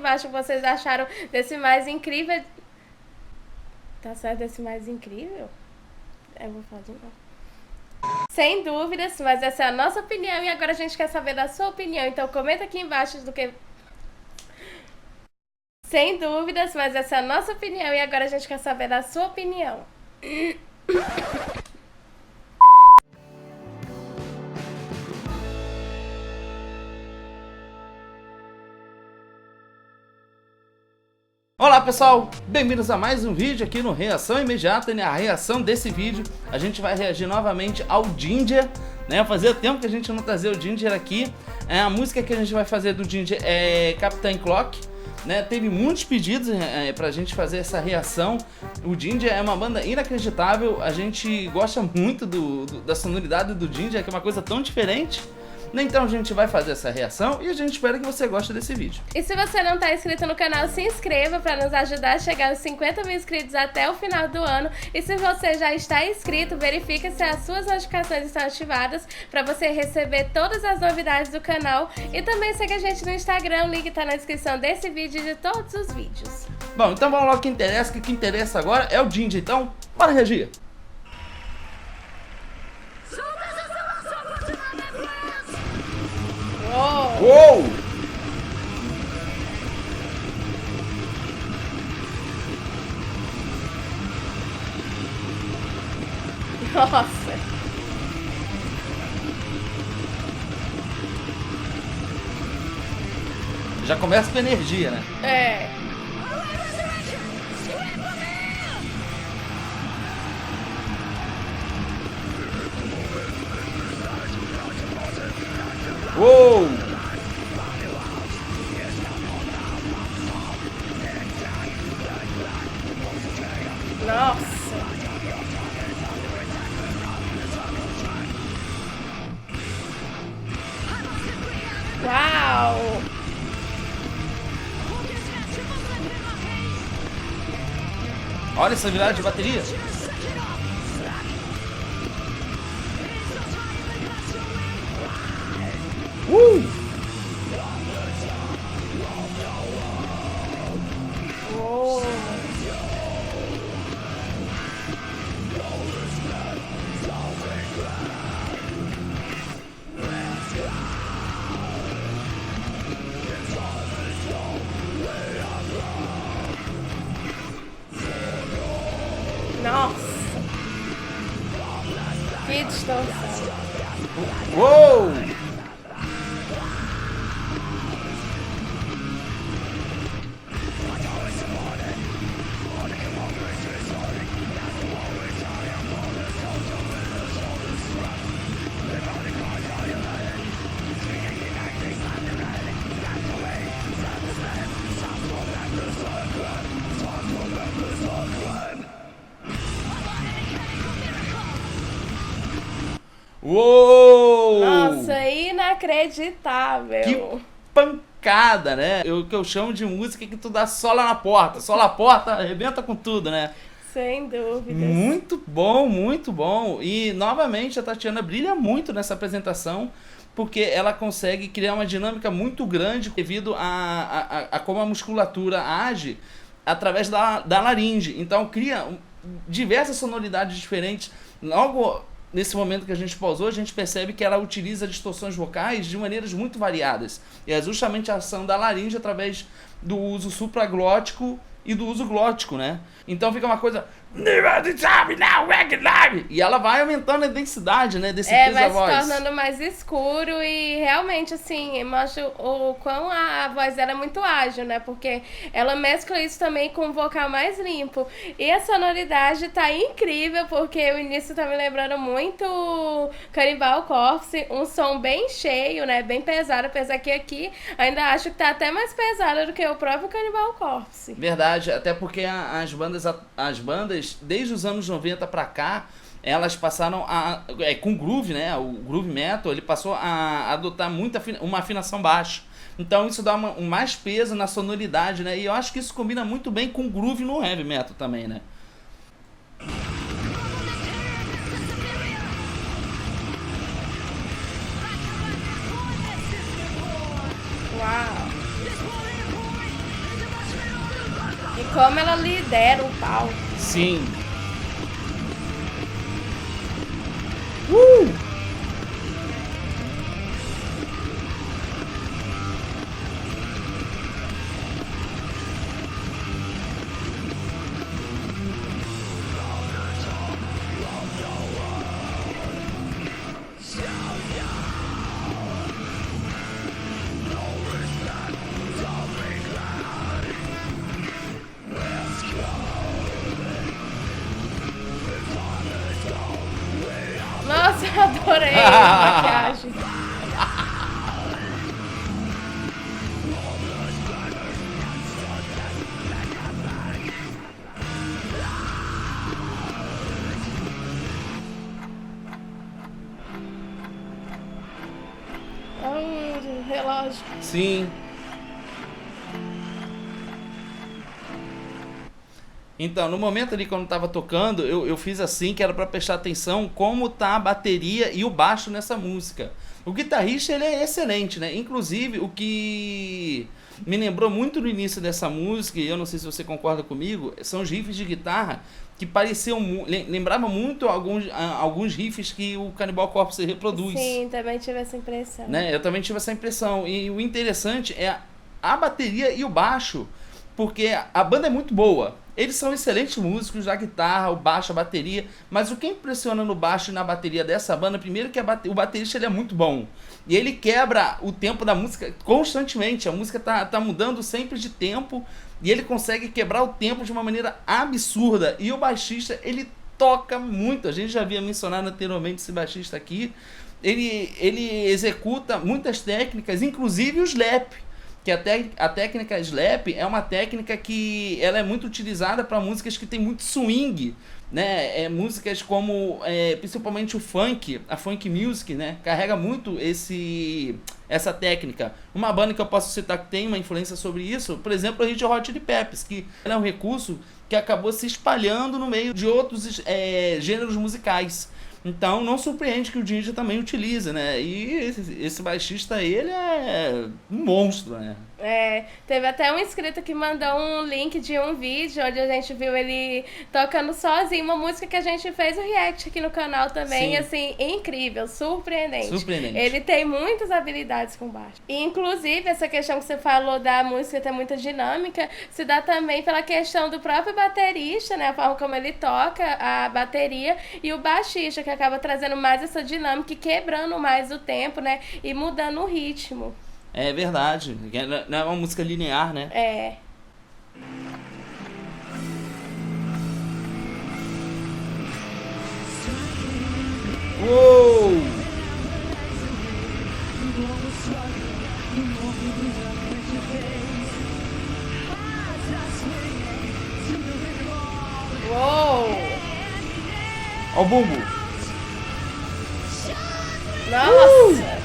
embaixo o que vocês acharam desse mais incrível. Tá certo, desse mais incrível? Eu vou falar de novo. Sem dúvidas, mas essa é a nossa opinião e agora a gente quer saber da sua opinião. Então comenta aqui embaixo do que... Sem dúvidas, mas essa é a nossa opinião e agora a gente quer saber da sua opinião. Olá pessoal, bem-vindos a mais um vídeo aqui no Reação Imediata. E na reação desse vídeo a gente vai reagir novamente ao Ginger, né? Fazia tempo que a gente não trazia o Ginger aqui. A música que a gente vai fazer do Ginger é Captain Clock, né? Teve muitos pedidos pra gente fazer essa reação. O Ginger é uma banda inacreditável, a gente gosta muito da sonoridade do Ginger, que é uma coisa tão diferente. Então a gente vai fazer essa reação e a gente espera que você goste desse vídeo. E se você não está inscrito no canal, se inscreva para nos ajudar a chegar aos 50 mil inscritos até o final do ano. E se você já está inscrito, verifique se as suas notificações estão ativadas para você receber todas as novidades do canal. E também segue a gente no Instagram, o link está na descrição desse vídeo e de todos os vídeos. Bom, então vamos lá, o que interessa, o que interessa agora é o Ginger, então bora reagir. Oh. Uou! Nossa! Já começa com energia, né? É. Uou! Nossa! Uau! Olha essa virada de bateria. Oh. Nossa! Que distorção! Uou! Uou! Nossa, inacreditável! Que pancada, né? O que eu chamo de música que tu dá sola na porta. Sola na porta, arrebenta com tudo, né? Sem dúvidas. Muito bom, muito bom. E novamente a Tatiana brilha muito nessa apresentação, porque ela consegue criar uma dinâmica muito grande devido a como a musculatura age através da laringe. Então cria diversas sonoridades diferentes. Logo nesse momento que a gente pausou, a gente percebe que ela utiliza distorções vocais de maneiras muito variadas. E é justamente a ação da laringe através do uso supraglótico e do uso glótico, né? Então fica uma coisa... E ela vai aumentando a densidade, né, desse peso da voz. Vai se tornando mais escuro e realmente, assim, mostra o quão a voz dela é muito ágil, né? Porque ela mescla isso também com um vocal mais limpo. E a sonoridade tá incrível, porque o início tá me lembrando muito Cannibal Corpse, um som bem cheio, né? Bem pesado, apesar que aqui ainda acho que tá até mais pesado do que o próprio Cannibal Corpse. Verdade, até porque as bandas desde os anos 90 pra cá, elas passaram com groove, né? O groove metal, ele passou a adotar uma afinação baixa. Então isso dá mais peso na sonoridade, né? E eu acho que isso combina muito bem com groove no heavy metal também, né? Uau! como ela lidera o palco. Sim. Nossa, eu adorei a maquiagem. Relógio. Sim. Então, no momento ali quando tava tocando, eu fiz assim, que era pra prestar atenção como tá a bateria e o baixo nessa música. O guitarrista, ele é excelente, né? Inclusive, o que me lembrou muito no início dessa música, e eu não sei se você concorda comigo, são os riffs de guitarra que pareciam, lembravam muito alguns riffs que o Cannibal Corpse reproduz. Sim, também tive essa impressão. Né? Eu também tive essa impressão. E o interessante é a bateria e o baixo, porque a banda é muito boa. Eles são excelentes músicos, a guitarra, o baixo, a bateria, mas o que impressiona no baixo e na bateria dessa banda, primeiro que o baterista ele é muito bom. E ele quebra o tempo da música constantemente. A música tá mudando sempre de tempo e ele consegue quebrar o tempo de uma maneira absurda. E o baixista, ele toca muito. A gente já havia mencionado anteriormente esse baixista aqui. Ele executa muitas técnicas, inclusive o slap. Que a técnica slap é uma técnica que ela é muito utilizada para músicas que tem muito swing, né? Músicas como principalmente o funk, a funk music, né? Carrega muito essa técnica. Uma banda que eu posso citar que tem uma influência sobre isso, por exemplo, a Red Hot Chili Peppers, que é um recurso que acabou se espalhando no meio de outros gêneros musicais. Então não surpreende que o Ginger também utiliza, né? E esse baixista, ele é um monstro, né? Teve até um inscrito que mandou um link de um vídeo onde a gente viu ele tocando sozinho, uma música que a gente fez o react aqui no canal também. Sim. Assim, incrível, surpreendente. Ele tem muitas habilidades com baixo. E, inclusive, essa questão que você falou da música ter muita dinâmica, se dá também pela questão do próprio baterista, né? A forma como ele toca a bateria, e o baixista, que acaba trazendo mais essa dinâmica e quebrando mais o tempo, né? E mudando o ritmo. É verdade, não é uma música linear, né? Uou! Uou! Ó o bumbo! Nossa!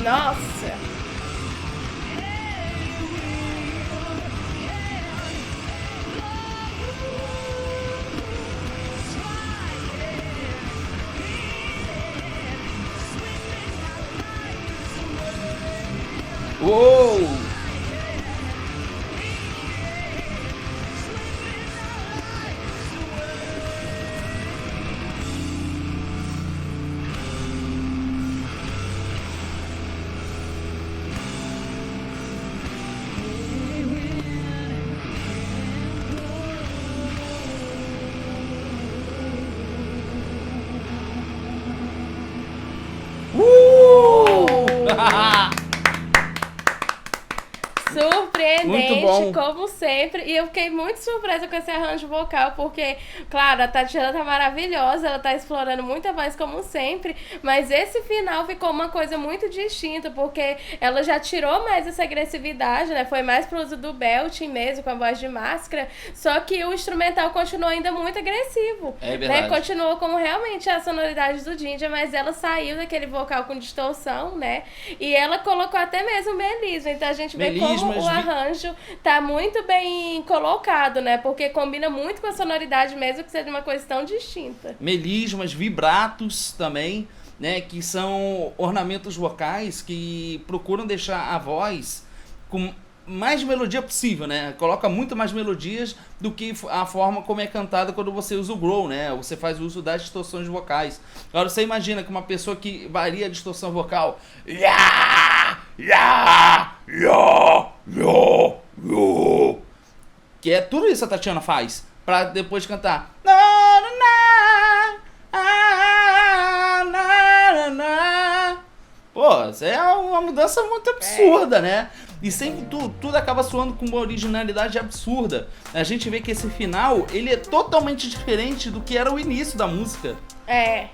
Nossa! Uou! bom. como sempre. E eu fiquei muito surpresa com esse arranjo vocal, porque, claro, a Tatiana tá maravilhosa, ela tá explorando muita voz como sempre, mas esse final ficou uma coisa muito distinta, porque ela já tirou mais essa agressividade, né? Foi mais pro uso do belting mesmo, com a voz de máscara, só que o instrumental continuou ainda muito agressivo. É verdade. Né? Continuou com realmente a sonoridade do Ginger, mas ela saiu daquele vocal com distorção, né? E ela colocou até mesmo melisma, então a gente vê como o arranjo tá muito bem colocado, né? Porque combina muito com a sonoridade, mesmo que seja uma coisa tão distinta. Melismas, vibratos também, né? Que são ornamentos vocais que procuram deixar a voz com mais melodia possível, né? Coloca muito mais melodias do que a forma como é cantada quando você usa o growl, né? Você faz uso das distorções vocais. Agora você imagina que uma pessoa que varia a distorção vocal, que é tudo isso a Tatiana faz, pra depois cantar. Pô, isso é uma mudança muito absurda, né? E sempre tudo acaba soando com uma originalidade absurda. A gente vê que esse final, ele é totalmente diferente do que era o início da música.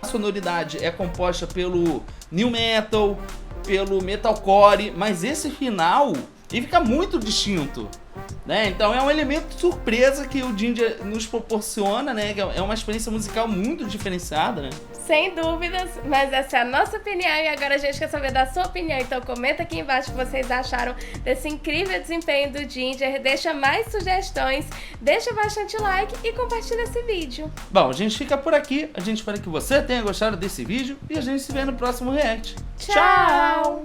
A sonoridade é composta pelo new metal, pelo metalcore, mas esse final, ele fica muito distinto, né? Então é um elemento surpresa que o Ginger nos proporciona, né? É uma experiência musical muito diferenciada, né? Sem dúvidas, mas essa é a nossa opinião e agora a gente quer saber da sua opinião. Então comenta aqui embaixo o que vocês acharam desse incrível desempenho do Ginger, deixa mais sugestões, deixa bastante like e compartilha esse vídeo. Bom, a gente fica por aqui, a gente espera que você tenha gostado desse vídeo e a gente se vê no próximo react. Tchau!